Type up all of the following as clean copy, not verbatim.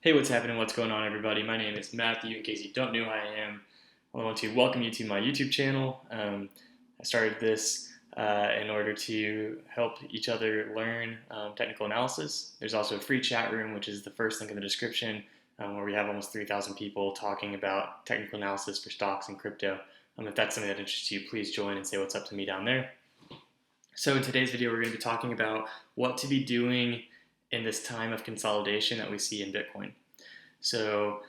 Hey, what's happening? What's going on, everybody? My name is Matthew. In case you don't know who I am, I want to welcome you to my YouTube channel. I started this in order to help each other learn technical analysis. There's also a free chat room, which is the first link in the description, where we have almost 3,000 people talking about technical analysis for stocks and crypto. If that's something that interests you, please join and say what's up to me down there. So in today's video, we're going to be talking about what to be doing in this time of consolidation that we see in Bitcoin. So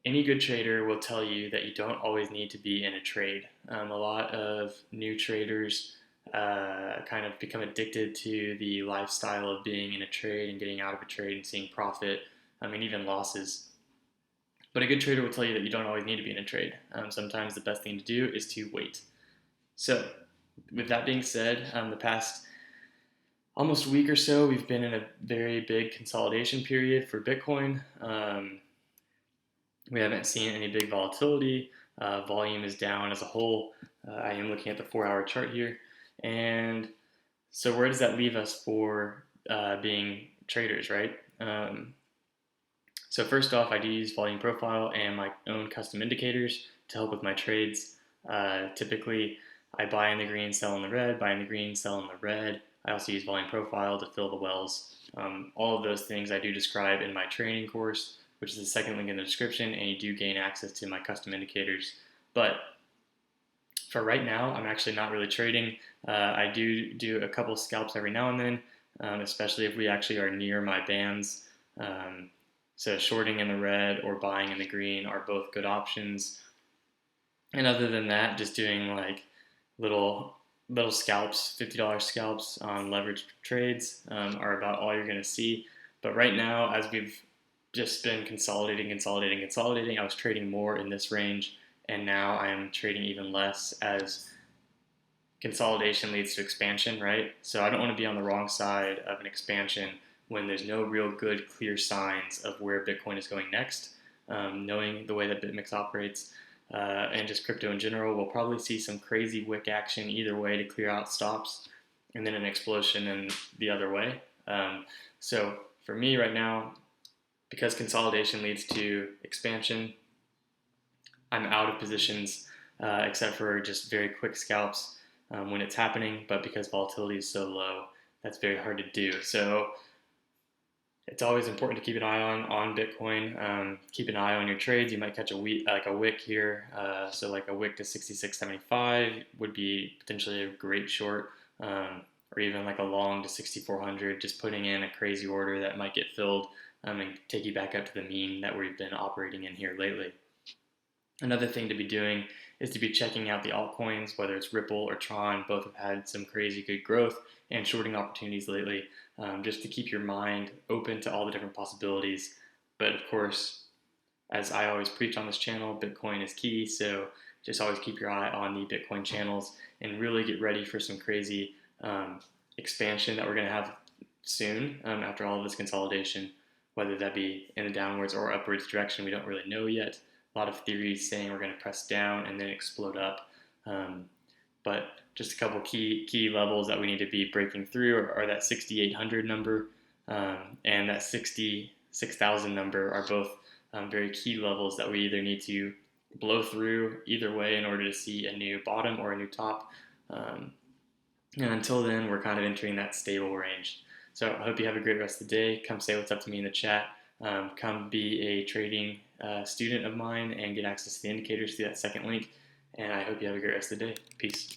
any good trader will tell you that you don't always need to be in a trade. A lot of new traders kind of become addicted to the lifestyle of being in a trade and getting out of a trade and seeing profit, and even losses. But a good trader will tell you that you don't always need to be in a trade. Sometimes the best thing to do is to wait. So with that being said, the past almost week or so, we've been in a very big consolidation period for Bitcoin. We haven't seen any big volatility. Volume is down as a whole. I am looking at the 4-hour chart here. And so where does that leave us for being traders, right? So first off, I do use volume profile and my own custom indicators to help with my trades. Typically, I buy in the green, sell in the red, buy in the green, sell in the red. I also use volume profile to fill the wells. All of those things I do describe in my training course, which is the second link in the description, and you do gain access to my custom indicators. But for right now, I'm actually not really trading. I do a couple scalps every now and then, especially if we actually are near my bands. So shorting in the red or buying in the green are both good options. And other than that, just doing like little scalps, $50 scalps on leveraged trades are about all you're going to see. But right now, as we've just been consolidating, I was trading more in this range, and now I am trading even less as consolidation leads to expansion, right? So I don't want to be on the wrong side of an expansion when there's no real good, clear signs of where Bitcoin is going next. Knowing the way that BitMEX operates and just crypto in general, we'll probably see some crazy wick action either way to clear out stops, and then an explosion in the other way. So for me right now, because consolidation leads to expansion, I'm out of positions except for just very quick scalps when it's happening, but because volatility is so low, that's very hard to do. So it's always important to keep an eye on Bitcoin. Keep an eye on your trades. You might catch a wick here. So like a wick to 66.75 would be potentially a great short, or even like a long to 6,400. Just putting in a crazy order that might get filled and take you back up to the mean that we've been operating in here lately. Another thing to be doing is to be checking out the altcoins, whether it's Ripple or Tron. Both have had some crazy good growth and shorting opportunities lately, just to keep your mind open to all the different possibilities. But of course, as I always preach on this channel, Bitcoin is key, so just always keep your eye on the Bitcoin channels and really get ready for some crazy expansion that we're going to have soon after all of this consolidation, whether that be in the downwards or upwards direction. We don't really know yet. A lot of theories saying we're going to press down and then explode up. But just a couple key levels that we need to be breaking through are that 6,800 number and that 66,000 number are both very key levels that we either need to blow through either way in order to see a new bottom or a new top. And until then, we're kind of entering that stable range. So I hope you have a great rest of the day. Come say what's up to me in the chat. Come be a trading student of mine and get access to the indicators through that second link. And I hope you have a great rest of the day. Peace.